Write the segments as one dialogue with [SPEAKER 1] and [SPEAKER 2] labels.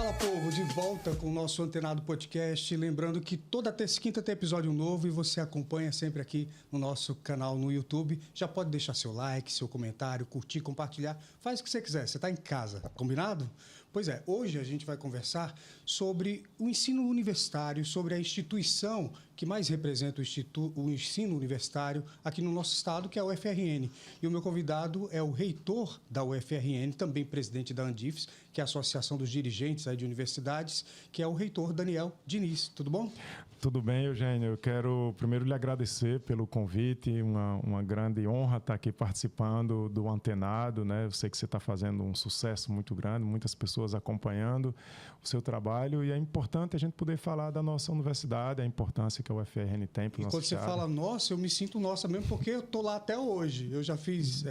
[SPEAKER 1] Fala, povo, de volta com o nosso Antenado Podcast. Lembrando que toda terça e quinta tem episódio novo e você acompanha sempre aqui no nosso canal no YouTube. Já pode deixar seu like, seu comentário, curtir, compartilhar. Faz o que você quiser, você está em casa, combinado? Pois é, hoje a gente vai conversar sobre o ensino universitário, sobre a instituição que mais representa o ensino universitário aqui no nosso estado, que é a UFRN. E o meu convidado é o reitor da UFRN, também presidente da Andifes, que é a Associação dos Dirigentes aí de Universidades, que é o reitor Daniel Diniz. Tudo bom?
[SPEAKER 2] Tudo bem, Eugênio. Eu quero primeiro lhe agradecer pelo convite, uma grande honra estar aqui participando do Antenado, né? Eu sei que você está fazendo um sucesso muito grande, muitas pessoas acompanhando o seu trabalho e é importante a gente poder falar da nossa universidade, a importância que a UFRN tem para o nosso estado.
[SPEAKER 1] E quando você fala nossa, eu me sinto nossa mesmo, porque eu estou lá até hoje. Eu já fiz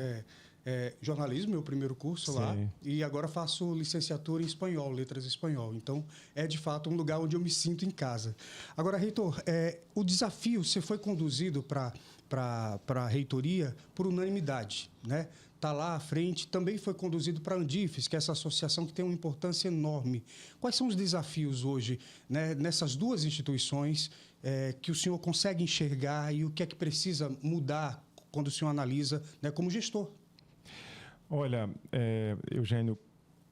[SPEAKER 1] jornalismo, meu primeiro curso lá, e agora faço licenciatura em espanhol, letras em espanhol. Então, é de fato um lugar onde eu me sinto em casa. Agora, reitor, o desafio, você foi conduzido para a reitoria por unanimidade, né? Está lá à frente, também foi conduzido para a Andifes, que é essa associação que tem uma importância enorme. Quais são os desafios hoje, né, nessas duas instituições que o senhor consegue enxergar e o que é que precisa mudar quando o senhor analisa, né, como gestor?
[SPEAKER 2] Olha, Eugênio,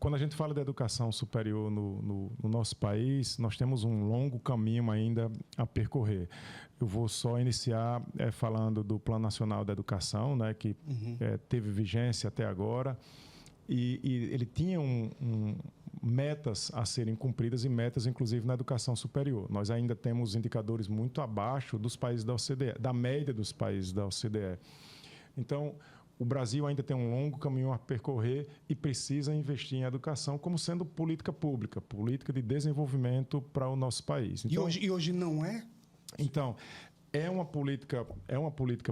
[SPEAKER 2] quando a gente fala de educação superior no nosso país, nós temos um longo caminho ainda a percorrer. Eu vou só iniciar falando do Plano Nacional da Educação, né, que teve vigência até agora, e ele tinha metas a serem cumpridas e metas, inclusive, na educação superior. Nós ainda temos indicadores muito abaixo dos países da OCDE, da média dos países da OCDE. Então, o Brasil ainda tem um longo caminho a percorrer e precisa investir em educação como sendo política pública, política de desenvolvimento para o nosso país.
[SPEAKER 1] Então, e hoje não é?
[SPEAKER 2] Então, é uma política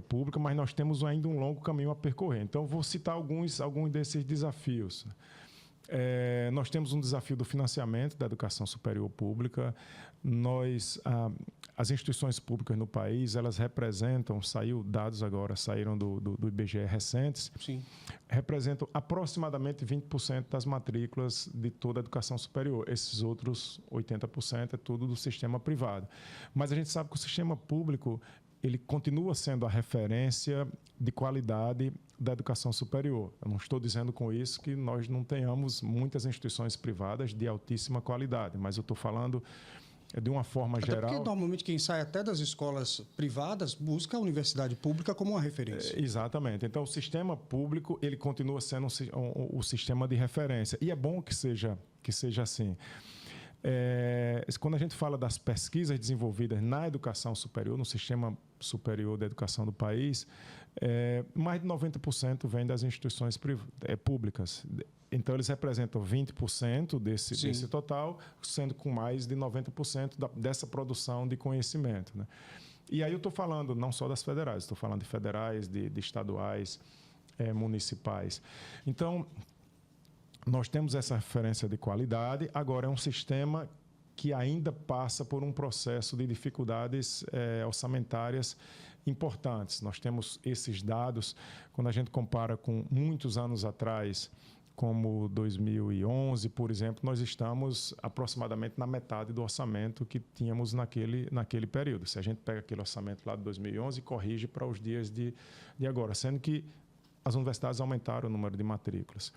[SPEAKER 2] pública, mas nós temos ainda um longo caminho a percorrer. Então, vou citar alguns desses desafios. Nós temos um desafio do financiamento da educação superior pública. As instituições públicas no país, elas representam, dados agora saíram do IBGE recentes,
[SPEAKER 1] sim,
[SPEAKER 2] representam aproximadamente 20% das matrículas de toda a educação superior. Esses outros 80% é tudo do sistema privado. Mas a gente sabe que o sistema público ele continua sendo a referência de qualidade da educação superior. Eu não estou dizendo com isso que nós não tenhamos muitas instituições privadas de altíssima qualidade, mas eu estou falando de uma forma geral.
[SPEAKER 1] Porque normalmente quem sai até das escolas privadas busca a universidade pública como uma referência.
[SPEAKER 2] Exatamente. Então, o sistema público ele continua sendo o sistema de referência. E é bom que seja assim. Quando a gente fala das pesquisas desenvolvidas na educação superior, no sistema superior da educação do país, mais de 90% vem das instituições públicas. Então, eles representam 20% desse total, sendo com mais de 90% dessa produção de conhecimento, né? E aí eu estou falando não só das federais, estou falando de federais, de estaduais, municipais. Então, nós temos essa referência de qualidade, agora é um sistema que ainda passa por um processo de dificuldades orçamentárias importantes. Nós temos esses dados, quando a gente compara com muitos anos atrás, como 2011, por exemplo, nós estamos aproximadamente na metade do orçamento que tínhamos naquele período. Se a gente pega aquele orçamento lá de 2011 e corrige para os dias de agora, sendo que as universidades aumentaram o número de matrículas.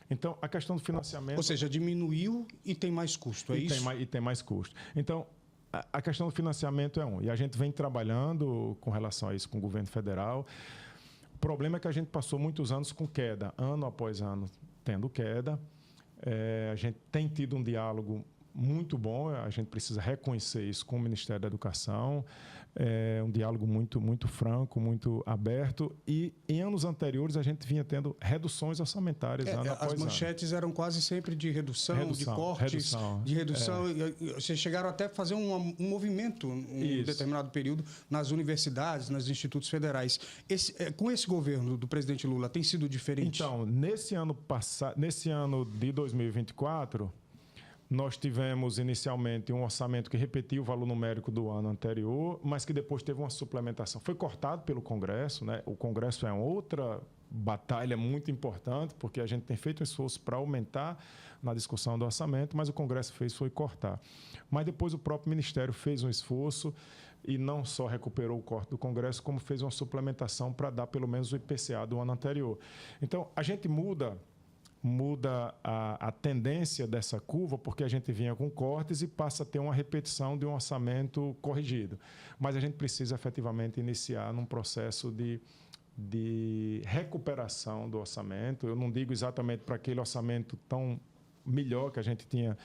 [SPEAKER 2] Então, a questão do financiamento...
[SPEAKER 1] Ou seja, diminuiu e tem mais custo, é isso?
[SPEAKER 2] E tem mais custo. Então, a questão do financiamento é e a gente vem trabalhando com relação a isso com o governo federal. O problema é que a gente passou muitos anos com queda, ano após ano tendo queda. A gente tem tido um diálogo muito bom, a gente precisa reconhecer isso com o Ministério da Educação, um diálogo muito, muito franco, muito aberto, e em anos anteriores a gente vinha tendo reduções orçamentárias ano após ano.
[SPEAKER 1] As manchetes eram quase sempre de redução, de cortes, de redução. Vocês chegaram até a fazer um movimento em um determinado período nas universidades, nos institutos federais. Com esse governo do presidente Lula, tem sido diferente?
[SPEAKER 2] Então, nesse ano de 2024... nós tivemos inicialmente um orçamento que repetia o valor numérico do ano anterior, mas que depois teve uma suplementação. Foi cortado pelo Congresso, né? O Congresso é outra batalha muito importante, porque a gente tem feito um esforço para aumentar na discussão do orçamento, mas o Congresso foi cortar. Mas depois o próprio Ministério fez um esforço e não só recuperou o corte do Congresso, como fez uma suplementação para dar pelo menos o IPCA do ano anterior. Então, a gente muda a tendência dessa curva, porque a gente vinha com cortes e passa a ter uma repetição de um orçamento corrigido. Mas a gente precisa efetivamente iniciar num processo de recuperação do orçamento. Eu não digo exatamente para aquele orçamento tão melhor que a gente tinha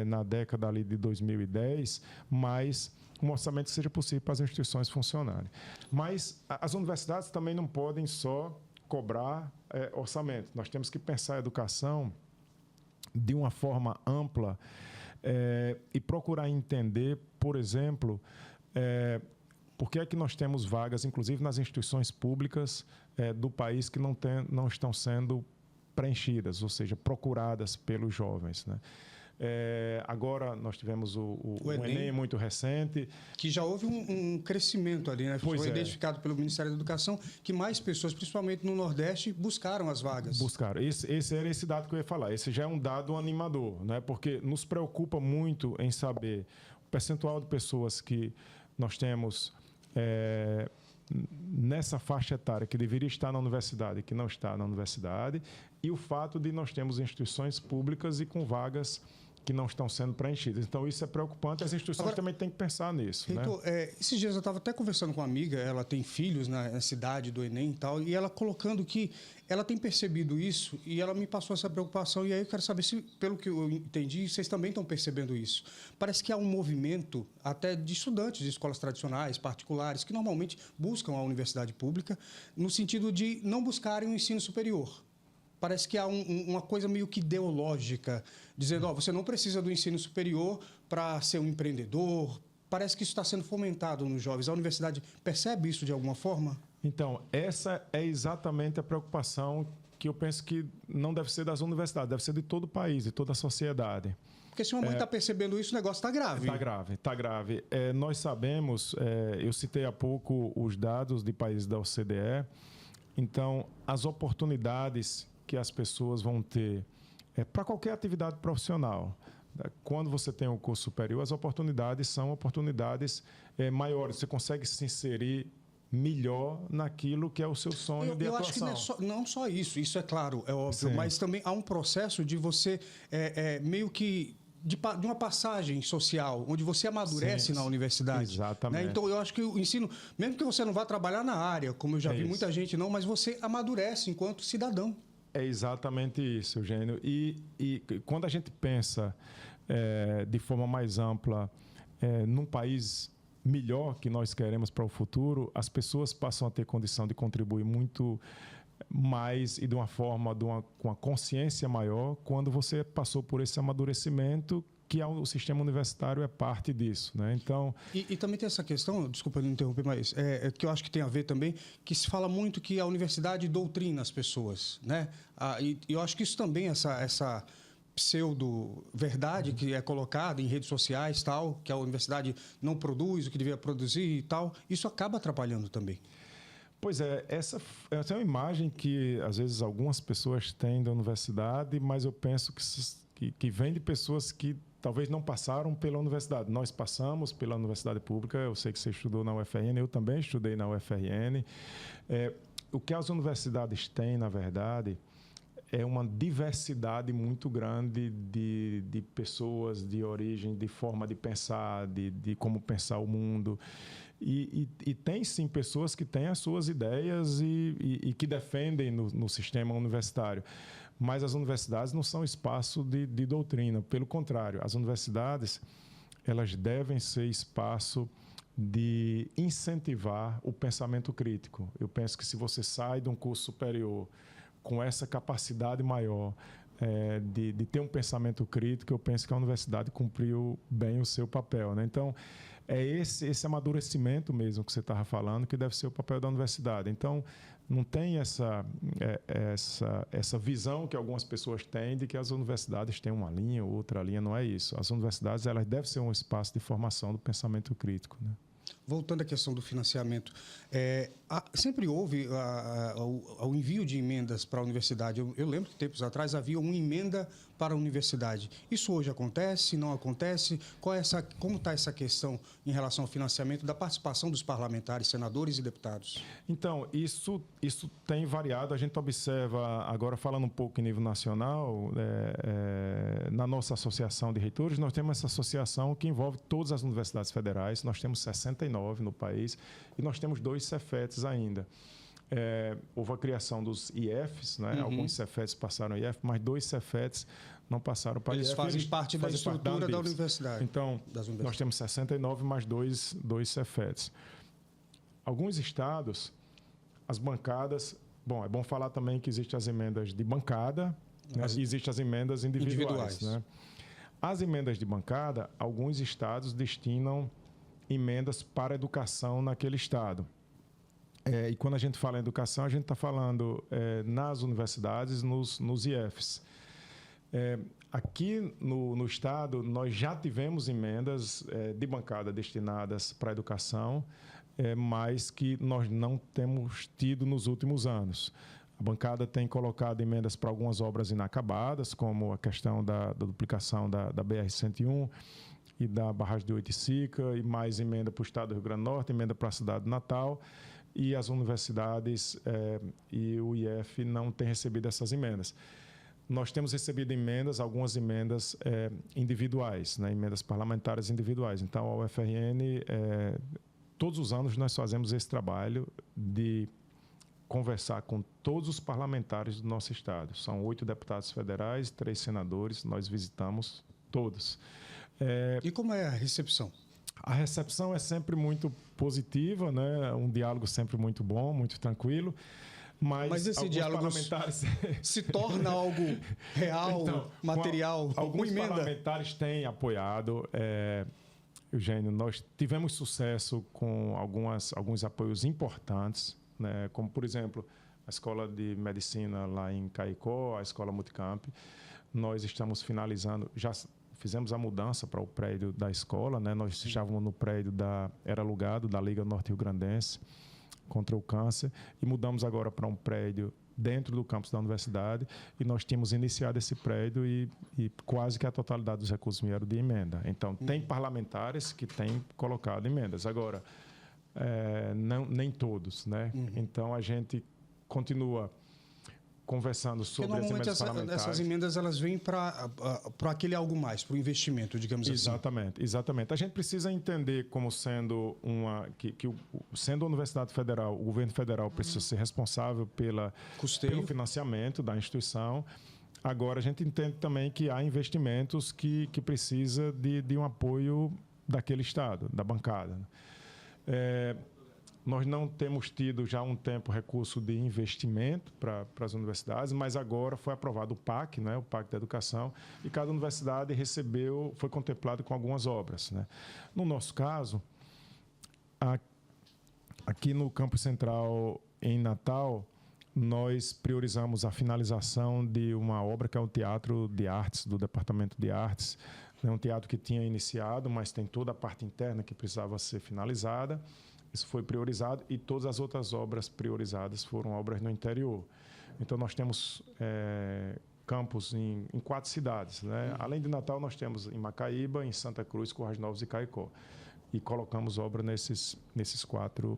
[SPEAKER 2] na década ali de 2010, mas um orçamento que seja possível para as instituições funcionarem. Mas as universidades também não podem só cobrar orçamento. Nós temos que pensar a educação de uma forma ampla e procurar entender, por exemplo, por que é que nós temos vagas, inclusive nas instituições públicas do país, que não estão sendo preenchidas, ou seja, procuradas pelos jovens, né? Agora nós tivemos o Enem muito recente.
[SPEAKER 1] Que já houve um crescimento ali, né? Foi identificado pelo Ministério da Educação que mais pessoas, principalmente no Nordeste, buscaram as vagas.
[SPEAKER 2] Buscaram. Esse era esse dado que eu ia falar. Esse já é um dado animador, né? Porque nos preocupa muito em saber o percentual de pessoas que nós temos nessa faixa etária que deveria estar na universidade e que não está na universidade, e o fato de nós termos instituições públicas e com vagas que não estão sendo preenchidas. Então, isso é preocupante. As instituições também têm que pensar nisso.
[SPEAKER 1] Reitor, né? Esses dias eu estava até conversando com uma amiga, ela tem filhos na cidade do Enem e tal, e ela colocando que ela tem percebido isso e ela me passou essa preocupação. E aí eu quero saber se, pelo que eu entendi, vocês também estão percebendo isso. Parece que há um movimento até de estudantes de escolas tradicionais, particulares, que normalmente buscam a universidade pública, no sentido de não buscarem o ensino superior. Parece que há uma coisa meio que ideológica, dizendo, você não precisa do ensino superior para ser um empreendedor. Parece que isso está sendo fomentado nos jovens. A universidade percebe isso de alguma forma?
[SPEAKER 2] Então, essa é exatamente a preocupação que eu penso que não deve ser das universidades, deve ser de todo o país, de toda a sociedade.
[SPEAKER 1] Porque se uma mãe está percebendo isso, o negócio está grave.
[SPEAKER 2] Está grave. Nós sabemos, eu citei há pouco os dados de países da OCDE, então, as oportunidades que as pessoas vão ter para qualquer atividade profissional. Quando você tem um curso superior, as oportunidades são oportunidades maiores. Você consegue se inserir melhor naquilo que é o seu sonho de atuação.
[SPEAKER 1] Eu acho que não só isso é claro, é óbvio, sim, mas também há um processo de você meio que de uma passagem social, onde você amadurece, sim, na universidade.
[SPEAKER 2] Exatamente.
[SPEAKER 1] Né? Então, eu acho que o ensino, mesmo que você não vá trabalhar na área, como eu já vi muita gente não, mas você amadurece enquanto cidadão.
[SPEAKER 2] É exatamente isso, Eugênio. E quando a gente pensa de forma mais ampla num país melhor que nós queremos para o futuro, as pessoas passam a ter condição de contribuir muito mais e de uma forma, com uma consciência maior, quando você passou por esse amadurecimento, que o sistema universitário é parte disso, né? Então,
[SPEAKER 1] e também tem essa questão, desculpa não interromper, mas que eu acho que tem a ver também, que se fala muito que a universidade doutrina as pessoas, né? E eu acho que isso também, essa pseudo-verdade que é colocada em redes sociais, tal, que a universidade não produz o que devia produzir e tal, isso acaba atrapalhando também.
[SPEAKER 2] Pois essa é uma imagem que, às vezes, algumas pessoas têm da universidade, mas eu penso que vem de pessoas que talvez não passaram pela universidade. Nós passamos pela universidade pública, eu sei que você estudou na UFRN, eu também estudei na UFRN. O que as universidades têm, na verdade, é uma diversidade muito grande de pessoas, de origem, de forma de pensar, de como pensar o mundo. E tem, sim, pessoas que têm as suas ideias e que defendem no sistema universitário. Mas as universidades não são espaço de doutrina. Pelo contrário, as universidades elas devem ser espaço de incentivar o pensamento crítico. Eu penso que se você sai de um curso superior com essa capacidade maior de ter um pensamento crítico, eu penso que a universidade cumpriu bem o seu papel, né? Então, é esse amadurecimento mesmo que você estava falando que deve ser o papel da universidade. Então, não tem essa visão que algumas pessoas têm de que as universidades têm uma linha ou outra linha. Não é isso. As universidades elas devem ser um espaço de formação do pensamento crítico, né?
[SPEAKER 1] voltando à questão do financiamento, sempre houve o envio de emendas para a universidade. Eu lembro que tempos atrás havia uma emenda para a universidade. Isso hoje acontece? Não acontece? Como está essa questão em relação ao financiamento da participação dos parlamentares, senadores e deputados?
[SPEAKER 2] Então, isso tem variado. A gente observa, agora falando um pouco em nível nacional, na nossa associação de reitores, nós temos essa associação que envolve todas as universidades federais. Nós temos 69 no país e nós temos 2 Cefetes ainda. Houve a criação dos IEFs, né?
[SPEAKER 1] Uhum.
[SPEAKER 2] Alguns Cefetes passaram IEF, mas 2 Cefetes não passaram para IEF.
[SPEAKER 1] Eles fazem parte da estrutura da universidade.
[SPEAKER 2] Então, nós temos 69 mais 2 Cefetes. Alguns estados, as bancadas... Bom, é bom falar também que existem as emendas de bancada, né? E existem as emendas individuais. Né? As emendas de bancada, alguns estados destinam emendas para a educação naquele estado. E quando a gente fala em educação, a gente está falando nas universidades, nos IEFs. Aqui no estado, nós já tivemos emendas de bancada destinadas para a educação, mas que nós não temos tido nos últimos anos. A bancada tem colocado emendas para algumas obras inacabadas, como a questão da duplicação da BR-101 e da barragem de Oiticica, e mais emenda para o estado do Rio Grande do Norte, emenda para a cidade de Natal, e as universidades e o IEF não têm recebido essas emendas. Nós temos recebido algumas emendas individuais, né, emendas parlamentares individuais. Então, a UFRN, todos os anos nós fazemos esse trabalho de conversar com todos os parlamentares do nosso estado. São 8 deputados federais, 3 senadores, nós visitamos todos.
[SPEAKER 1] E como é a recepção?
[SPEAKER 2] A recepção é sempre muito positiva, né? Um diálogo sempre muito bom, muito tranquilo. Mas
[SPEAKER 1] esse diálogo se torna algo real, então, material?
[SPEAKER 2] Alguns parlamentares têm apoiado. Eugênio, nós tivemos sucesso com alguns apoios importantes, né? Como, por exemplo, a Escola de Medicina lá em Caicó, a Escola Multicamp. Nós estamos finalizando, já fizemos a mudança para o prédio da escola, né? Nós estávamos no prédio era alugado da Liga Norte-Rio-Grandense contra o câncer e mudamos agora para um prédio dentro do campus da universidade e nós tínhamos iniciado esse prédio e quase que a totalidade dos recursos vieram de emenda. Então, tem parlamentares que têm colocado emendas. Agora, nem todos, né? Então, a gente continua conversando sobre as emendas parlamentares.
[SPEAKER 1] Essas emendas elas vêm para aquele algo mais, para o investimento, digamos assim.
[SPEAKER 2] Exatamente. A gente precisa entender como sendo sendo a Universidade Federal, o governo federal precisa ser responsável pelo financiamento da instituição. Agora, a gente entende também que há investimentos que precisa de um apoio daquele estado, da bancada. Nós não temos tido já há um tempo recurso de investimento para as universidades, mas agora foi aprovado o PAC, né, o PAC da Educação, e cada universidade foi contemplado com algumas obras, né? No nosso caso, aqui no Campus Central, em Natal, nós priorizamos a finalização de uma obra que é o Teatro de Artes, do Departamento de Artes. É um teatro que tinha iniciado, mas tem toda a parte interna que precisava ser finalizada. Isso foi priorizado e todas as outras obras priorizadas foram obras no interior. Então, nós temos campus em 4 cidades, né? Além de Natal, nós temos em Macaíba, em Santa Cruz, Currais Novos e Caicó. E colocamos obra nesses 4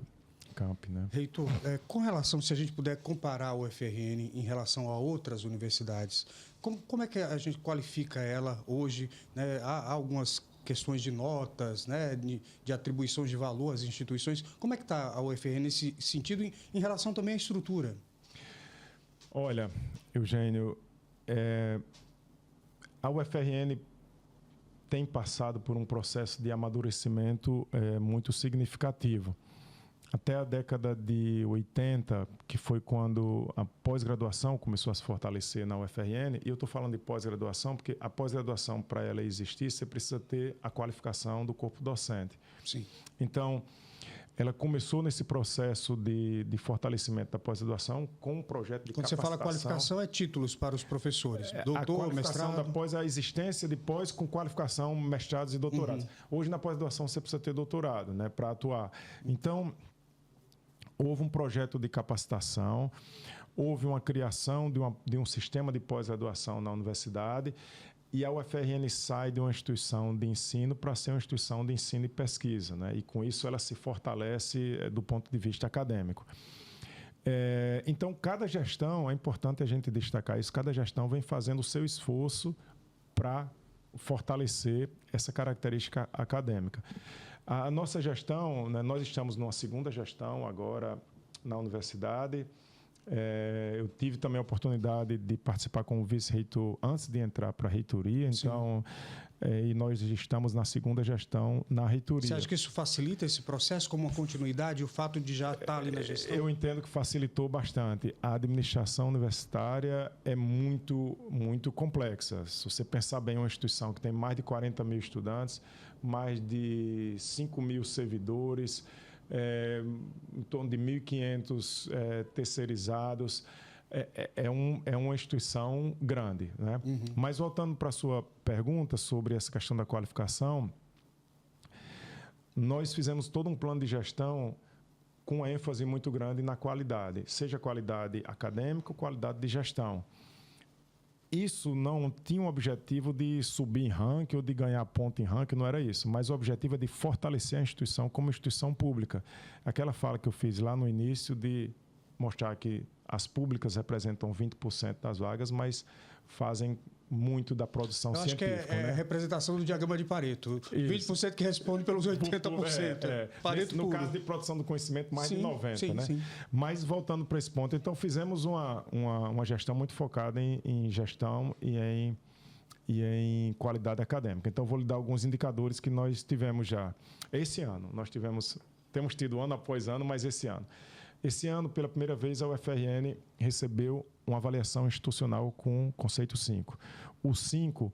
[SPEAKER 2] campi, né?
[SPEAKER 1] Reitor, com relação, se a gente puder comparar o UFRN em relação a outras universidades, como é que a gente qualifica ela hoje, né? Há algumas questões de notas, né, de atribuições de valor às instituições. Como é que está a UFRN nesse sentido em relação também à estrutura?
[SPEAKER 2] Olha, Eugênio, a UFRN tem passado por um processo de amadurecimento muito significativo. Até a década de 80, que foi quando a pós-graduação começou a se fortalecer na UFRN, e eu estou falando de pós-graduação porque a pós-graduação, para ela existir, você precisa ter a qualificação do corpo docente.
[SPEAKER 1] Sim.
[SPEAKER 2] Então, ela começou nesse processo de fortalecimento da pós-graduação com um projeto de
[SPEAKER 1] Quando
[SPEAKER 2] capacitação.
[SPEAKER 1] você fala qualificação, é títulos para os professores. Doutor, mestrado.
[SPEAKER 2] Após a existência de pós com qualificação, mestrados e doutorados. Hoje, na pós-graduação, você precisa ter doutorado, né, para atuar. Então, houve um projeto de capacitação, houve uma criação de um sistema de pós-graduação na universidade, e a UFRN sai de uma instituição de ensino para ser uma instituição de ensino e pesquisa, né? E com isso ela se fortalece do ponto de vista acadêmico. Então, cada gestão, é importante a gente destacar isso, cada gestão vem fazendo o seu esforço para fortalecer essa característica acadêmica. A nossa gestão, né, nós estamos numa segunda gestão agora na universidade. Eu tive também a oportunidade de participar como vice-reitor antes de entrar para a reitoria, então, e nós estamos na segunda gestão na reitoria.
[SPEAKER 1] Você acha que isso facilita esse processo como uma continuidade, o fato de já estar ali na gestão?
[SPEAKER 2] Eu entendo que facilitou bastante. A administração universitária é muito, muito complexa. Se você pensar bem, uma instituição que tem mais de 40 mil estudantes, mais de 5 mil servidores, em torno de 1.500 terceirizados, é uma instituição grande, né? Mas voltando para a sua pergunta sobre essa questão da qualificação, nós fizemos todo um plano de gestão com uma ênfase muito grande na qualidade, seja qualidade acadêmica ou qualidade de gestão. Isso não tinha um objetivo de subir em ranking ou de ganhar ponto em ranking, não era isso. Mas o objetivo é de fortalecer a instituição como instituição pública. Aquela fala que eu fiz lá no início de mostrar que as públicas representam 20% das vagas, mas fazem muito da produção científica.
[SPEAKER 1] Eu acho que é a representação do diagrama de Pareto. Isso. 20% que responde pelos 80%.
[SPEAKER 2] Pareto no caso de produção do conhecimento, mais de 90%. Né? Sim. Mas voltando para esse ponto, então fizemos uma gestão muito focada em gestão e em qualidade acadêmica. Então vou lhe dar alguns indicadores que nós tivemos já. Esse ano, temos tido ano após ano, mas esse ano, pela primeira vez, a UFRN recebeu uma avaliação institucional com conceito 5. O 5...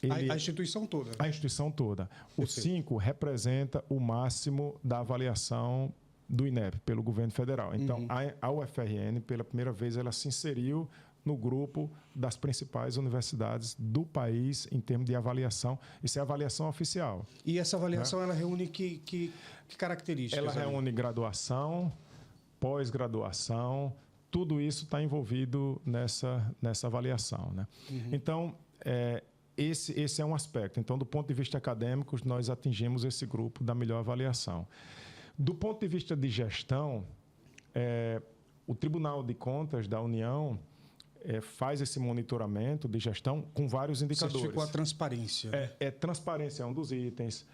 [SPEAKER 1] A instituição toda.
[SPEAKER 2] A instituição toda. O 5 representa o máximo da avaliação do INEP, pelo governo federal. Então, a UFRN, pela primeira vez, ela se inseriu no grupo das principais universidades do país em termos de avaliação. Isso é avaliação oficial.
[SPEAKER 1] E essa avaliação, né? Ela reúne que características?
[SPEAKER 2] Ela reúne graduação, pós-graduação, tudo isso está envolvido nessa avaliação, né? Então, esse é um aspecto. Então, do ponto de vista acadêmico, nós atingimos esse grupo da melhor avaliação. Do ponto de vista de gestão, o Tribunal de Contas da União faz esse monitoramento de gestão com vários indicadores.
[SPEAKER 1] Certificou a transparência.
[SPEAKER 2] Transparência é um dos itens.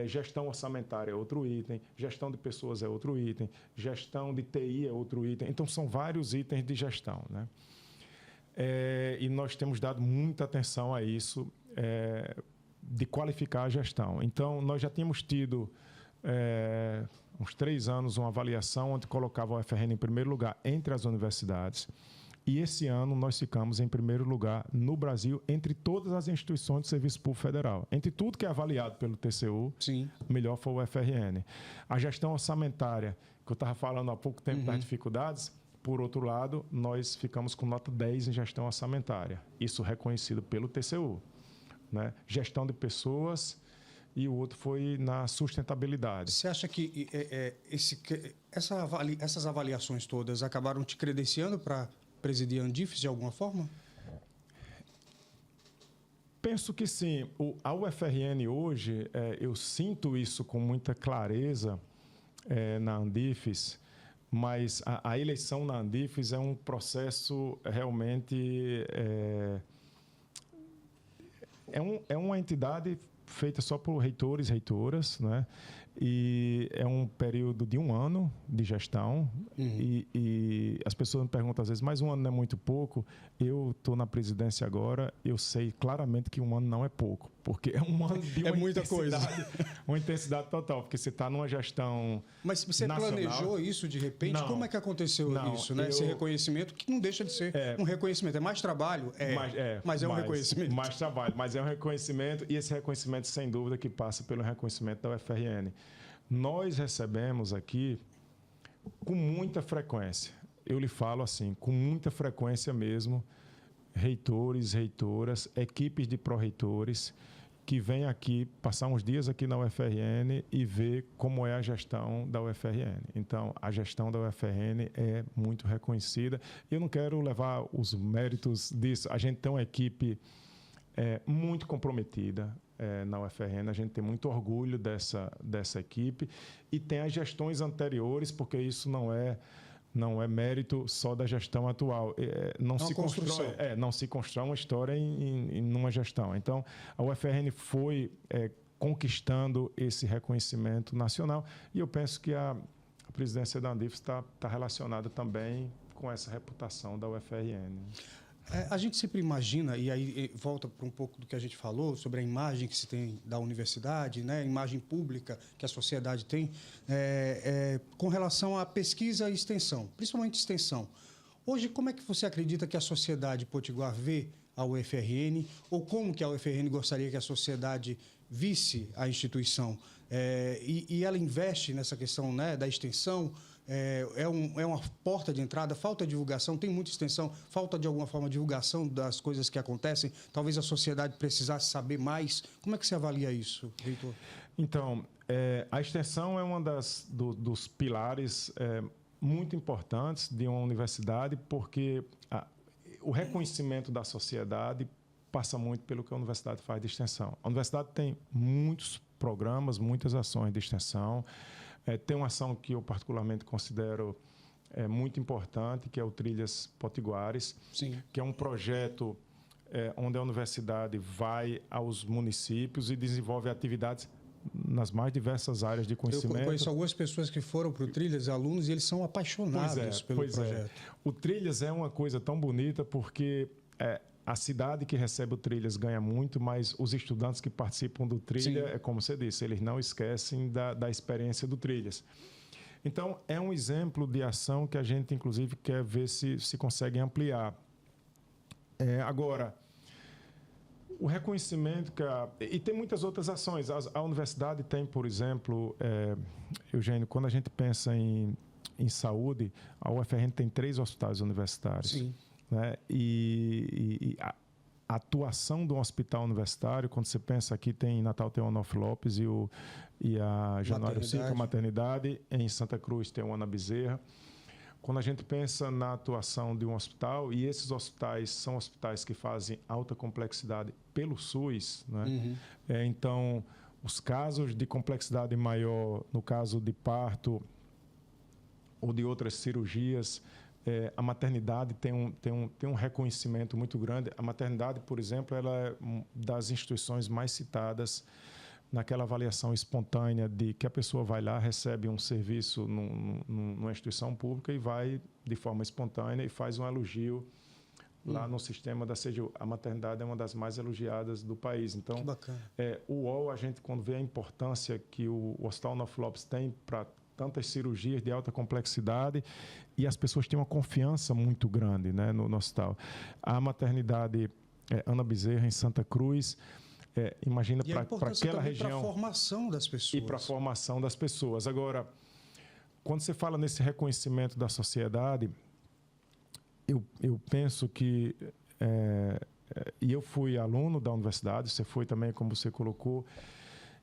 [SPEAKER 2] Gestão orçamentária é outro item, gestão de pessoas é outro item, gestão de TI é outro item. Então, são vários itens de gestão, né? E nós temos dado muita atenção a isso, de qualificar a gestão. Então, nós já tínhamos tido, uns 3 anos, uma avaliação onde colocava a UFRN em primeiro lugar entre as universidades. E esse ano nós ficamos em primeiro lugar no Brasil entre todas as instituições de serviço público federal. Entre tudo que é avaliado pelo TCU, o melhor foi o UFRN. A gestão orçamentária, que eu estava falando há pouco tempo das dificuldades, por outro lado, nós ficamos com nota 10 em gestão orçamentária. Isso reconhecido pelo TCU, né? Gestão de pessoas e o outro foi na sustentabilidade.
[SPEAKER 1] Você acha que essas avaliações todas acabaram te credenciando para presidir a Andifes de alguma forma?
[SPEAKER 2] Penso que sim. A UFRN hoje, eu sinto isso com muita clareza na Andifes, mas a eleição na Andifes é um processo realmente... É uma entidade feita só por reitores e reitoras, né? E é um período de 1 ano de gestão. E as pessoas me perguntam às vezes, mas 1 ano não é muito pouco? Eu estou na presidência agora, eu sei claramente que 1 ano não é pouco, porque é 1 ano de
[SPEAKER 1] muita coisa.
[SPEAKER 2] Uma intensidade total, porque você está numa gestão.
[SPEAKER 1] Mas você nacional. Planejou isso de repente?
[SPEAKER 2] Não,
[SPEAKER 1] como é que aconteceu isso, né? Esse reconhecimento, que não deixa de ser um reconhecimento. É mais trabalho? Mas é um reconhecimento.
[SPEAKER 2] Mais trabalho, mas é um reconhecimento, e esse reconhecimento, sem dúvida, que passa pelo reconhecimento da UFRN. nós recebemos aqui com muita frequência, eu lhe falo assim, com muita frequência mesmo, reitores, reitoras, equipes de pró-reitores que vêm aqui passar uns dias aqui na UFRN e ver como é a gestão da UFRN. Então, a gestão da UFRN é muito reconhecida. Eu não quero levar os méritos disso. A gente tem uma equipe muito comprometida na UFRN, a gente tem muito orgulho dessa equipe e tem as gestões anteriores, porque isso não é mérito só da gestão atual. Não se constrói uma história em uma gestão. Então, a UFRN foi conquistando esse reconhecimento nacional e eu penso que a presidência da Andifes está relacionada também com essa reputação da UFRN.
[SPEAKER 1] A gente sempre imagina, e aí volta para um pouco do que a gente falou, sobre a imagem que se tem da universidade, né, a imagem pública que a sociedade tem, com relação à pesquisa e extensão, principalmente extensão. Hoje, como é que você acredita que a sociedade potiguar vê a UFRN, ou como que a UFRN gostaria que a sociedade visse a instituição? E ela investe nessa questão, né, da extensão? É uma porta de entrada, falta divulgação, tem muita extensão, falta de alguma forma divulgação das coisas que acontecem, talvez a sociedade precisasse saber mais. Como é que você avalia isso, reitor?
[SPEAKER 2] Então, a extensão é um dos pilares muito importantes de uma universidade, porque o reconhecimento da sociedade passa muito pelo que a universidade faz de extensão. A universidade tem muitos programas, muitas ações de extensão. Tem uma ação que eu particularmente considero muito importante, que é o Trilhas Potiguares,
[SPEAKER 1] Sim.
[SPEAKER 2] Que é um projeto onde a universidade vai aos municípios e desenvolve atividades nas mais diversas áreas de conhecimento.
[SPEAKER 1] Eu conheço algumas pessoas que foram para o Trilhas, alunos, e eles são apaixonados pelo projeto.
[SPEAKER 2] O Trilhas é uma coisa tão bonita porque a cidade que recebe o Trilhas ganha muito, mas os estudantes que participam do Trilha, como você disse, eles não esquecem da experiência do Trilhas. Então, é um exemplo de ação que a gente, inclusive, quer ver se consegue ampliar. Agora, o reconhecimento e tem muitas outras ações. A universidade tem, por exemplo, Eugênio, quando a gente pensa em saúde, a UFRN tem 3 hospitais universitários.
[SPEAKER 1] Sim.
[SPEAKER 2] Né? E a atuação do hospital universitário, quando você pensa aqui, tem em Natal tem o Onofre Lopes e a Januário Silva, a maternidade, em Santa Cruz tem o Ana Bezerra. Quando a gente pensa na atuação de um hospital, e esses hospitais são hospitais que fazem alta complexidade pelo SUS, né?
[SPEAKER 1] Uhum.
[SPEAKER 2] Então, os casos de complexidade maior, no caso de parto ou de outras cirurgias, a maternidade tem um reconhecimento muito grande. A maternidade, por exemplo, ela é uma das instituições mais citadas naquela avaliação espontânea de que a pessoa vai lá, recebe um serviço numa instituição pública e vai de forma espontânea e faz um elogio lá no sistema da CGU. A maternidade é uma das mais elogiadas do país. Então,
[SPEAKER 1] que bacana.
[SPEAKER 2] O UOL, a gente, quando vê a importância que o Hospital Onofre Lopes tem para tantas cirurgias de alta complexidade, e as pessoas têm uma confiança muito grande, né, no hospital. A maternidade Ana Bezerra, em Santa Cruz, imagina para aquela região.
[SPEAKER 1] Para a formação das pessoas.
[SPEAKER 2] E para a formação das pessoas. Agora, quando você fala nesse reconhecimento da sociedade, eu penso que... e eu fui aluno da universidade, você foi também, como você colocou.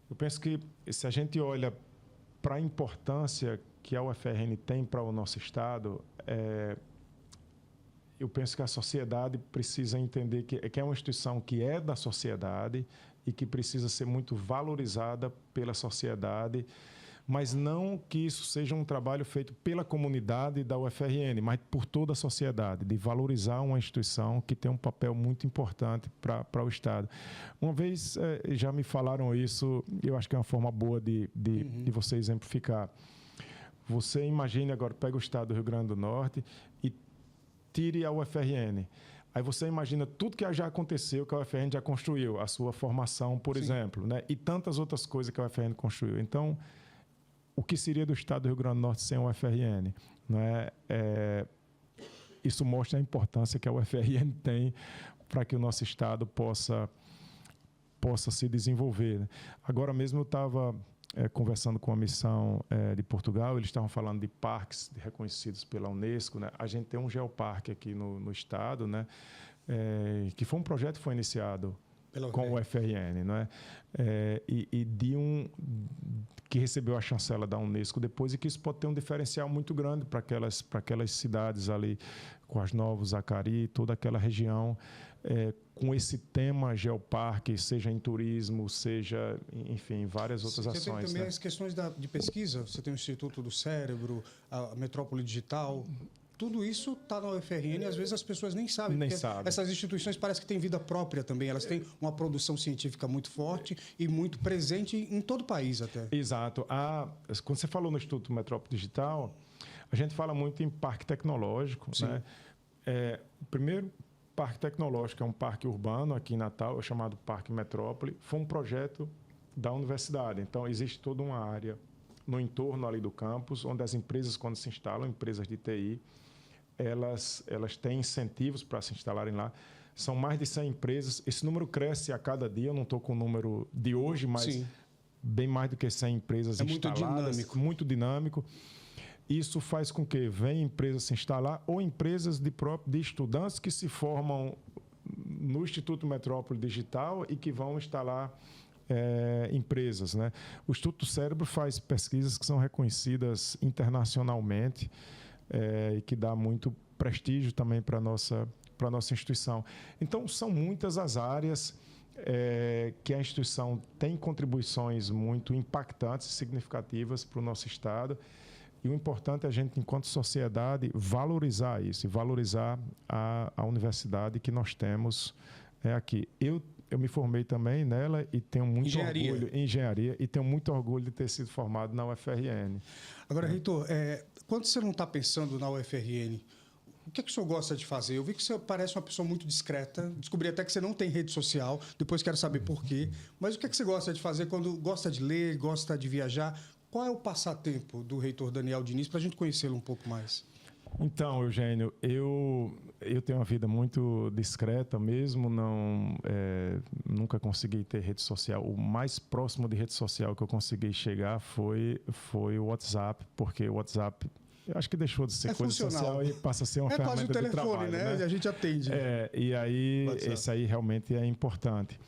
[SPEAKER 2] Eu penso que se a gente olha para a importância que a UFRN tem para o nosso Estado, eu penso que a sociedade precisa entender que é uma instituição que é da sociedade e que precisa ser muito valorizada pela sociedade, mas não que isso seja um trabalho feito pela comunidade da UFRN, mas por toda a sociedade, de valorizar uma instituição que tem um papel muito importante para o Estado. Uma vez já me falaram isso, eu acho que é uma forma boa de você exemplificar. Você imagine agora, pega o Estado do Rio Grande do Norte e tire a UFRN. Aí você imagina tudo que já aconteceu, que a UFRN já construiu, a sua formação, por exemplo, né? E tantas outras coisas que a UFRN construiu. Então, o que seria do Estado do Rio Grande do Norte sem a UFRN? Né? Isso mostra a importância que a UFRN tem para que o nosso Estado possa se desenvolver. Agora mesmo eu estava conversando com a missão de Portugal, eles estavam falando de parques reconhecidos pela Unesco, né? A gente tem um geoparque aqui no estado, né? Que foi um projeto que foi iniciado com o FRN, né? Que recebeu a chancela da Unesco depois, e que isso pode ter um diferencial muito grande para aquelas cidades ali, Coas Novas, Acari, toda aquela região, com esse tema geoparque, seja em turismo, seja, enfim, várias outras ações.
[SPEAKER 1] Você tem também,
[SPEAKER 2] né?
[SPEAKER 1] As questões de pesquisa, você tem o Instituto do Cérebro, a Metrópole Digital. Tudo isso está na UFRN e às vezes as pessoas nem sabem. Essas instituições parecem que têm vida própria também. Elas têm uma produção científica muito forte e muito presente em todo o país até.
[SPEAKER 2] Exato. Quando você falou no Instituto Metrópole Digital, a gente fala muito em parque tecnológico. Né? O primeiro parque tecnológico é um parque urbano aqui em Natal, é chamado Parque Metrópole. Foi um projeto da universidade. Então, existe toda uma área no entorno ali do campus, onde as empresas, quando se instalam, empresas de TI, elas têm incentivos para se instalarem lá. São mais de 100 empresas. Esse número cresce a cada dia. Eu não estou com o número de hoje, mas bem mais do que 100 empresas instaladas.
[SPEAKER 1] Muito dinâmico.
[SPEAKER 2] Muito dinâmico. Isso faz com que venham empresas se instalar ou empresas de estudantes que se formam no Instituto Metrópole Digital e que vão instalar empresas. Né? O Instituto do Cérebro faz pesquisas que são reconhecidas internacionalmente, e que dá muito prestígio também para a nossa instituição. Então, são muitas as áreas que a instituição tem contribuições muito impactantes e significativas para o nosso Estado. E o importante é a gente, enquanto sociedade, valorizar isso e valorizar a universidade que nós temos aqui. Eu me formei também nela e tenho muito orgulho em engenharia e tenho muito orgulho de ter sido formado na UFRN.
[SPEAKER 1] Agora, reitor, quando você não está pensando na UFRN, o que é que o senhor gosta de fazer? Eu vi que você parece uma pessoa muito discreta. Descobri até que você não tem rede social. Depois quero saber por quê. Mas o que é que você gosta de fazer quando gosta de ler, gosta de viajar? Qual é o passatempo do reitor Daniel Diniz para a gente conhecê-lo um pouco mais?
[SPEAKER 2] Então, Eugênio, eu tenho uma vida muito discreta mesmo, nunca consegui ter rede social. O mais próximo de rede social que eu consegui chegar foi o WhatsApp, porque o WhatsApp, eu acho que deixou de ser coisa social e passa a ser uma ferramenta de trabalho. É quase o telefone, né? A gente atende. E aí, esse aí realmente é importante.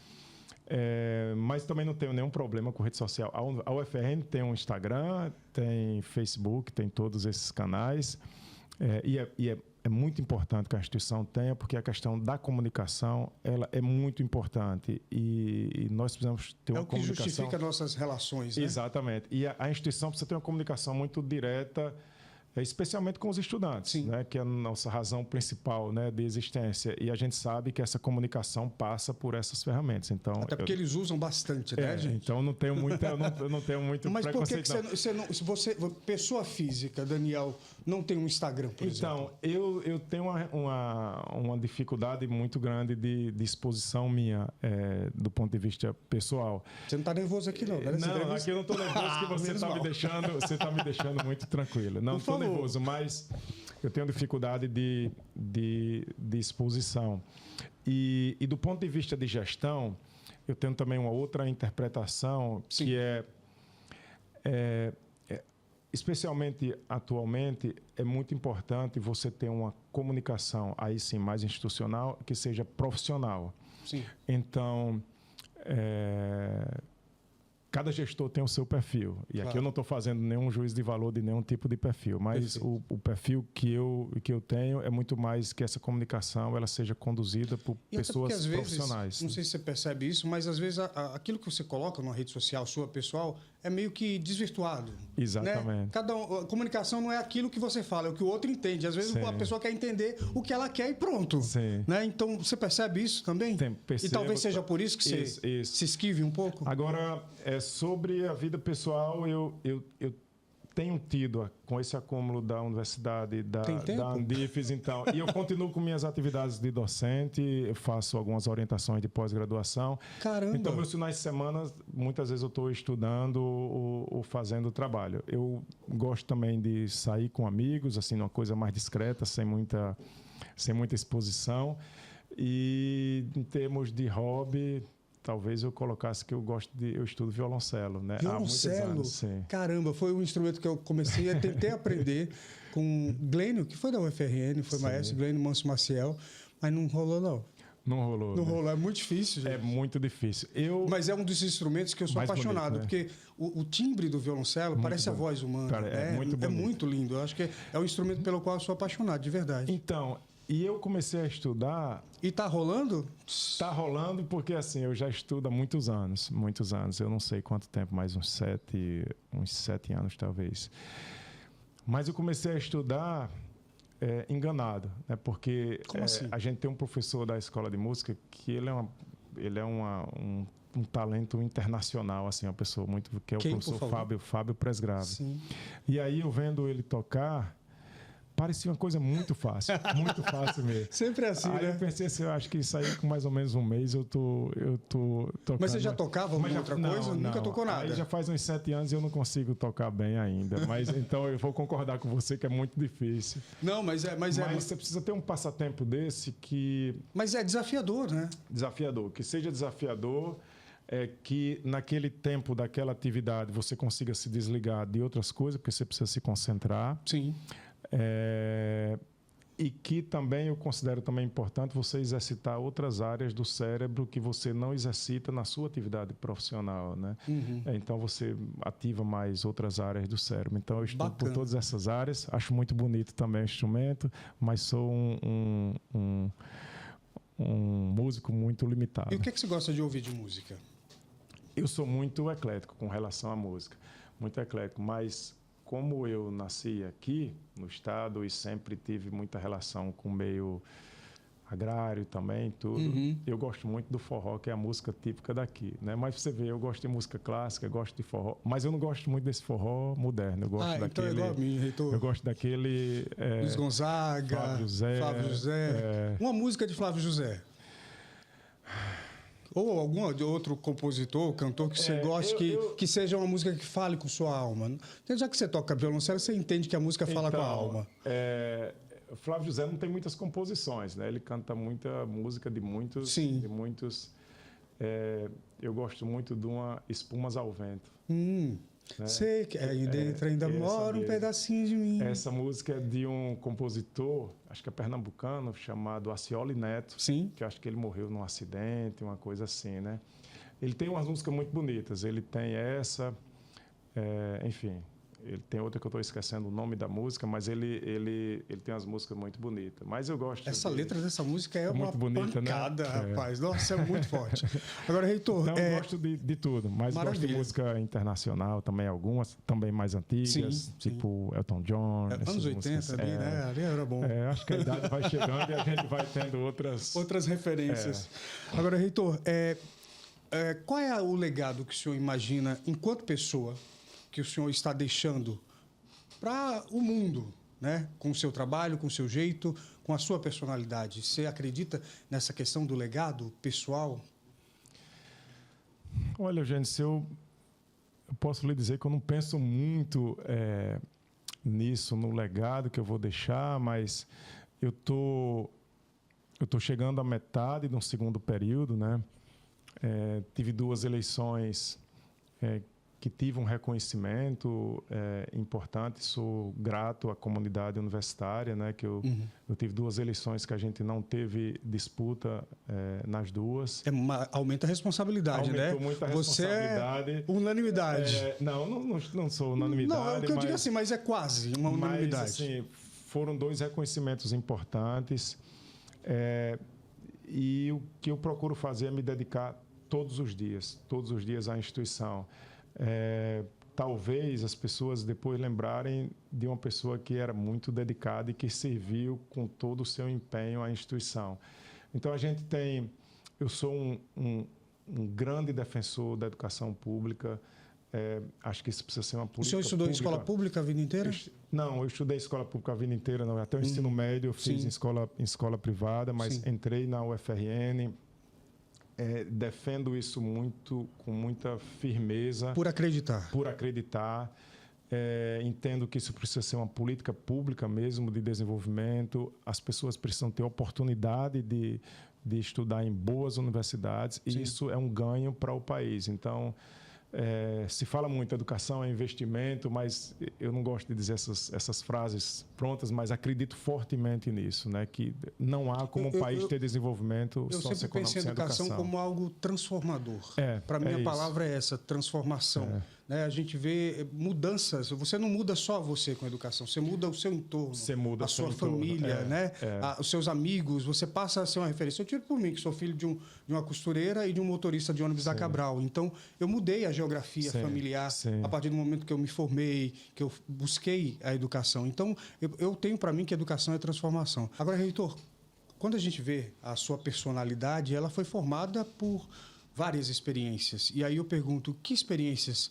[SPEAKER 2] Mas também não tenho nenhum problema com rede social. A UFRN tem um Instagram, tem Facebook, tem todos esses canais. É muito importante que a instituição tenha, porque a questão da comunicação ela é muito importante e nós precisamos ter uma comunicação...
[SPEAKER 1] É o que justifica nossas relações, né?
[SPEAKER 2] Exatamente. E a instituição precisa ter uma comunicação muito direta, especialmente com os estudantes, né, que é a nossa razão principal, né, de existência. E a gente sabe que essa comunicação passa por essas ferramentas. Então,
[SPEAKER 1] até porque eles usam bastante, né, gente?
[SPEAKER 2] Então, eu não tenho muito
[SPEAKER 1] Mas por que você não... Se você, pessoa física, Daniel, não tem um Instagram, por exemplo?
[SPEAKER 2] Então, eu tenho uma dificuldade muito grande de exposição minha, do ponto de vista pessoal.
[SPEAKER 1] Você não está nervoso aqui, não?
[SPEAKER 2] Não, aqui eu não estou nervoso, que você está me deixando muito tranquilo. Não estou nervoso, mas eu tenho dificuldade de exposição. E do ponto de vista de gestão, eu tenho também uma outra interpretação, que especialmente atualmente, é muito importante você ter uma comunicação, aí sim, mais institucional, que seja profissional.
[SPEAKER 1] Sim.
[SPEAKER 2] Então, cada gestor tem o seu perfil. E aqui eu não estou fazendo nenhum juízo de valor de nenhum tipo de perfil, mas o perfil que eu tenho é muito mais que essa comunicação ela seja conduzida por pessoas
[SPEAKER 1] às
[SPEAKER 2] profissionais.
[SPEAKER 1] Vezes, não sei se você percebe isso, mas às vezes aquilo que você coloca numa rede social sua pessoal é meio que desvirtuado.
[SPEAKER 2] Exatamente.
[SPEAKER 1] Né? A comunicação não é aquilo que você fala, é o que o outro entende. Às vezes a pessoa quer entender o que ela quer e pronto.
[SPEAKER 2] Sim.
[SPEAKER 1] Né? Então, você percebe isso também?
[SPEAKER 2] Percebo.
[SPEAKER 1] E talvez seja por isso que você se esquive um pouco?
[SPEAKER 2] Agora, sobre a vida pessoal, eu tenho tido, com esse acúmulo da universidade, da Andifes, então, e eu continuo com minhas atividades de docente, eu faço algumas orientações de pós-graduação.
[SPEAKER 1] Caramba!
[SPEAKER 2] Então, meus finais de semana, muitas vezes eu estou estudando ou fazendo trabalho. Eu gosto também de sair com amigos, assim, uma coisa mais discreta, sem muita exposição. E em termos de hobby, talvez eu colocasse que eu estudo violoncelo, né?
[SPEAKER 1] Violoncelo?
[SPEAKER 2] Há muitos anos, sim.
[SPEAKER 1] Caramba, foi um instrumento que eu comecei a tentar aprender com Glênio, que foi da UFRN, foi maestro Glênio Manso Maciel, mas não rolou, não.
[SPEAKER 2] Não rolou.
[SPEAKER 1] Não
[SPEAKER 2] né?
[SPEAKER 1] rolou, é muito difícil, gente.
[SPEAKER 2] É muito difícil.
[SPEAKER 1] Mas é um dos instrumentos que eu sou apaixonado,
[SPEAKER 2] bonito, né?
[SPEAKER 1] porque o timbre do violoncelo muito parece bonito. A voz humana.
[SPEAKER 2] Cara, é muito
[SPEAKER 1] lindo. Eu acho que é um instrumento pelo qual eu sou apaixonado, de verdade.
[SPEAKER 2] Então, e eu comecei a estudar...
[SPEAKER 1] E tá rolando?
[SPEAKER 2] Tá rolando porque, assim, eu já estudo há muitos anos. Eu não sei quanto tempo, mais uns 7 anos, talvez. Mas eu comecei a estudar... enganado, né? Porque
[SPEAKER 1] assim?
[SPEAKER 2] A gente tem um professor da escola de música que ele é um talento internacional, assim, uma pessoa muito que é o professor Fábio Presgrave.
[SPEAKER 1] Sim.
[SPEAKER 2] E aí eu vendo ele tocar, parecia uma coisa muito fácil mesmo.
[SPEAKER 1] Sempre é assim,
[SPEAKER 2] aí
[SPEAKER 1] né?
[SPEAKER 2] Eu pensei assim, eu acho que isso aí com mais ou menos um mês eu tô tocando.
[SPEAKER 1] Mas você já tocava alguma outra coisa? Nunca tocou nada?
[SPEAKER 2] Aí já faz uns 7 anos e eu não consigo tocar bem ainda. Mas então eu vou concordar com você que é muito difícil.
[SPEAKER 1] Não, mas
[SPEAKER 2] você precisa ter um passatempo desse que...
[SPEAKER 1] Mas é desafiador, né?
[SPEAKER 2] Desafiador. Que seja desafiador, que naquele tempo daquela atividade você consiga se desligar de outras coisas, porque você precisa se concentrar.
[SPEAKER 1] Sim.
[SPEAKER 2] E que também eu considero também importante você exercitar outras áreas do cérebro que você não exercita na sua atividade profissional, né?
[SPEAKER 1] Uhum.
[SPEAKER 2] Então você ativa mais outras áreas do cérebro. Então eu estudo
[SPEAKER 1] Bacana.
[SPEAKER 2] por todas essas áreas. Acho muito bonito também o instrumento, mas sou um músico muito limitado.
[SPEAKER 1] E o que você gosta de ouvir de música?
[SPEAKER 2] Eu sou muito eclético com relação à música, muito eclético, mas como eu nasci aqui no estado e sempre tive muita relação com o meio agrário também, tudo, eu gosto muito do forró, que é a música típica daqui, né? Mas você vê, eu gosto de música clássica, gosto de forró, mas eu não gosto muito desse forró moderno. Eu gosto daquele.
[SPEAKER 1] Então é igual a mim, Reitor.
[SPEAKER 2] Eu gosto daquele.
[SPEAKER 1] Luiz Gonzaga, Flávio José. Uma música de Flávio José. Ou algum outro compositor, cantor que você goste, que seja uma música que fale com sua alma. Já que você toca violoncelo, você entende que a música fala com a alma.
[SPEAKER 2] Flávio José não tem muitas composições, né? Ele canta muita música de muitos.
[SPEAKER 1] Sim.
[SPEAKER 2] De muitos. Eu gosto muito de uma Espumas ao Vento.
[SPEAKER 1] Né? Sei que aí dentro ainda mora um pedacinho de mim.
[SPEAKER 2] Essa música é de um compositor, acho que é pernambucano, chamado Acioli Neto.
[SPEAKER 1] Sim.
[SPEAKER 2] Que acho que ele morreu num acidente, uma coisa assim, né? Ele tem umas músicas muito bonitas. Ele tem essa, enfim, ele tem outra que eu estou esquecendo o nome da música, mas ele tem umas músicas muito bonitas. Mas eu gosto.
[SPEAKER 1] Essa letra dessa música é uma
[SPEAKER 2] muito bonita,
[SPEAKER 1] pancada,
[SPEAKER 2] né?
[SPEAKER 1] rapaz. Nossa, é muito forte. Agora, Reitor...
[SPEAKER 2] Então, eu gosto de tudo, mas
[SPEAKER 1] Maravilha.
[SPEAKER 2] Gosto de música internacional também, algumas também mais antigas, tipo Elton John.
[SPEAKER 1] Anos 80 músicas, ali, né? Ali era bom.
[SPEAKER 2] Acho que a idade vai chegando e a gente vai tendo outras
[SPEAKER 1] referências. Agora, Reitor, qual é o legado que o senhor imagina, enquanto pessoa, que o senhor está deixando para o mundo, né? Com o seu trabalho, com o seu jeito, com a sua personalidade? Você acredita nessa questão do legado pessoal?
[SPEAKER 2] Olha, gente, eu posso lhe dizer que eu não penso muito nisso, no legado que eu vou deixar, mas eu tô chegando à metade de um segundo período, né? Tive 2 eleições que tive um reconhecimento importante. Sou grato à comunidade universitária, né? Que eu tive 2 eleições que a gente não teve disputa nas 2.
[SPEAKER 1] Aumenta a responsabilidade, né?
[SPEAKER 2] Aumentou muito a responsabilidade.
[SPEAKER 1] Você é unanimidade.
[SPEAKER 2] Não sou unanimidade.
[SPEAKER 1] Não, é o que eu digo assim, mas é quase uma unanimidade.
[SPEAKER 2] Mas, assim, foram 2 reconhecimentos importantes. E o que eu procuro fazer é me dedicar todos os dias à instituição. Talvez as pessoas depois lembrarem de uma pessoa que era muito dedicada e que serviu com todo o seu empenho à instituição. Então, eu sou um grande defensor da educação pública. Acho que isso precisa ser uma política.
[SPEAKER 1] O senhor estudou em escola pública a vida inteira?
[SPEAKER 2] Não, eu estudei escola pública a vida inteira, não. Até o ensino médio eu fiz em escola privada, mas entrei na UFRN. Defendo isso com muita firmeza.
[SPEAKER 1] Por acreditar.
[SPEAKER 2] Por acreditar. Entendo que isso precisa ser uma política pública mesmo de desenvolvimento. As pessoas precisam ter oportunidade de estudar em boas universidades. E isso é um ganho para o país. Então, se fala muito educação é investimento, mas eu não gosto de dizer essas frases prontas, mas acredito fortemente nisso, né? Que não há como um país ter desenvolvimento
[SPEAKER 1] socioeconômico. Eu sempre pensei em educação como algo transformador. Para mim, a palavra é essa, transformação. Né? A gente vê mudanças. Você não muda só você com a educação, você muda o seu entorno, a sua família, né? Os seus amigos. Você passa a ser uma referência. Eu tiro por mim, que sou filho de uma costureira e de um motorista de ônibus da Cabral. Então, eu mudei a geografia familiar a partir do momento que eu me formei, que eu busquei a educação. Então, eu tenho para mim que a educação é transformação. Agora, reitor, quando a gente vê a sua personalidade, ela foi formada por várias experiências. E aí eu pergunto, que experiências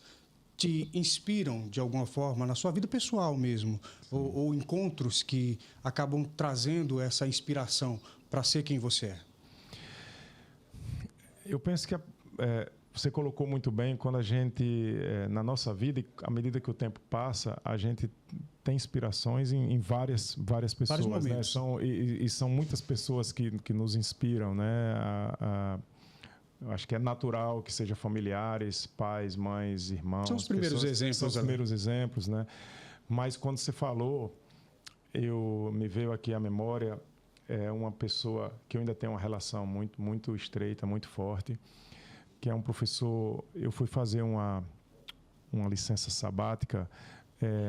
[SPEAKER 1] te inspiram, de alguma forma, na sua vida pessoal mesmo? Ou encontros que acabam trazendo essa inspiração para ser quem você é?
[SPEAKER 2] Eu penso que você colocou muito bem, quando a gente, na nossa vida, à medida que o tempo passa, a gente tem inspirações em várias pessoas. Né? São muitas pessoas que nos inspiram, né? Eu acho que é natural que seja familiares, pais, mães, irmãos.
[SPEAKER 1] São os primeiros exemplos.
[SPEAKER 2] São os primeiros exemplos, né? Mas quando você falou, me veio aqui à memória uma pessoa que eu ainda tenho uma relação muito, muito estreita, muito forte, que é um professor. Eu fui fazer uma licença sabática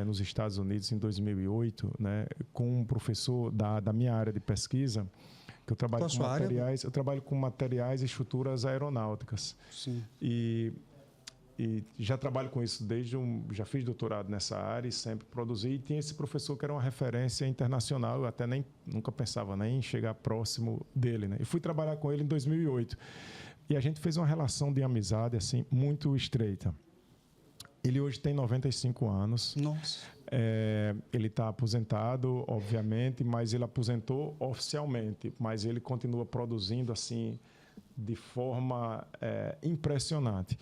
[SPEAKER 2] nos Estados Unidos em 2008, né? Com um professor da minha área de pesquisa. Que eu trabalho com materiais, eu trabalho com materiais e estruturas aeronáuticas.
[SPEAKER 1] Sim.
[SPEAKER 2] E já trabalho com isso já fiz doutorado nessa área e sempre produzi. E tinha esse professor que era uma referência internacional. Eu até nunca pensava nem em chegar próximo dele, né? E fui trabalhar com ele em 2008. E a gente fez uma relação de amizade assim muito estreita. Ele hoje tem 95 anos.
[SPEAKER 1] Nossa.
[SPEAKER 2] Ele está aposentado, obviamente, mas ele aposentou oficialmente. Mas ele continua produzindo assim de forma impressionante.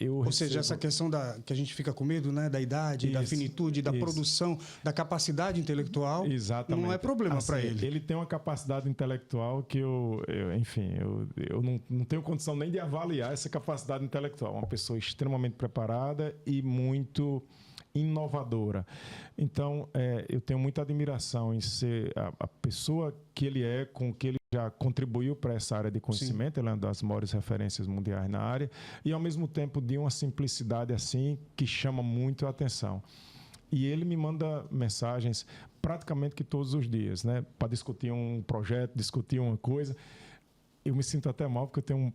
[SPEAKER 1] Ou seja, essa questão que a gente fica com medo, né, da idade, da finitude, da produção, da capacidade intelectual,
[SPEAKER 2] exatamente,
[SPEAKER 1] não é problema para ele.
[SPEAKER 2] Ele tem uma capacidade intelectual que eu não tenho condição nem de avaliar essa capacidade intelectual. Uma pessoa extremamente preparada e muito inovadora. Então, eu tenho muita admiração em ser a pessoa que ele é, com que ele já contribuiu para essa área de conhecimento. Sim. Ele é uma das maiores referências mundiais na área e, ao mesmo tempo, de uma simplicidade assim que chama muito a atenção. E ele me manda mensagens praticamente que todos os dias, né, para discutir um projeto, discutir uma coisa. Eu me sinto até mal porque eu tenho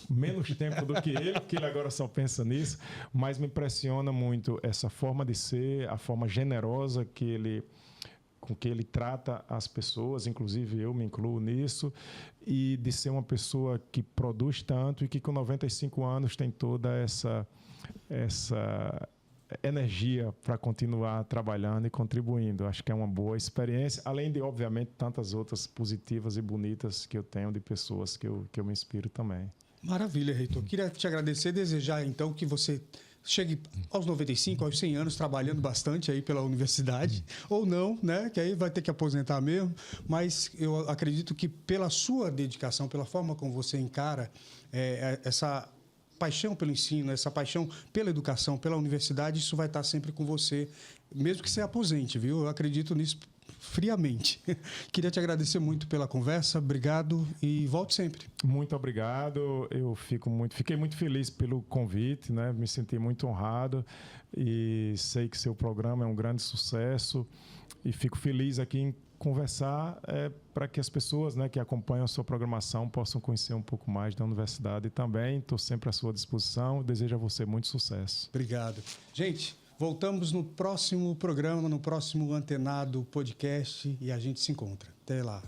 [SPEAKER 2] menos tempo do que ele, porque ele agora só pensa nisso, mas me impressiona muito essa forma de ser, a forma generosa com que ele trata as pessoas, inclusive eu me incluo nisso, e de ser uma pessoa que produz tanto e que com 95 anos tem toda essa energia para continuar trabalhando e contribuindo. Acho que é uma boa experiência, além de, obviamente, tantas outras positivas e bonitas que eu tenho de pessoas que eu me inspiro também.
[SPEAKER 1] Maravilha, reitor. Queria te agradecer e desejar, então, que você chegue aos 95, aos 100 anos, trabalhando bastante aí pela universidade, ou não, né? Que aí vai ter que aposentar mesmo, mas eu acredito que pela sua dedicação, pela forma como você encara essa paixão pelo ensino, essa paixão pela educação, pela universidade, isso vai estar sempre com você, mesmo que você aposente, viu? Eu acredito nisso friamente. Queria te agradecer muito pela conversa, obrigado e volte sempre.
[SPEAKER 2] Muito obrigado, fiquei muito feliz pelo convite, né? Me senti muito honrado e sei que seu programa é um grande sucesso e fico feliz aqui em conversar para que as pessoas, né, que acompanham a sua programação possam conhecer um pouco mais da universidade e também estou sempre à sua disposição. Desejo a você muito sucesso.
[SPEAKER 1] Obrigado. Gente, voltamos no próximo programa, no próximo Antenado Podcast e a gente se encontra. Até lá.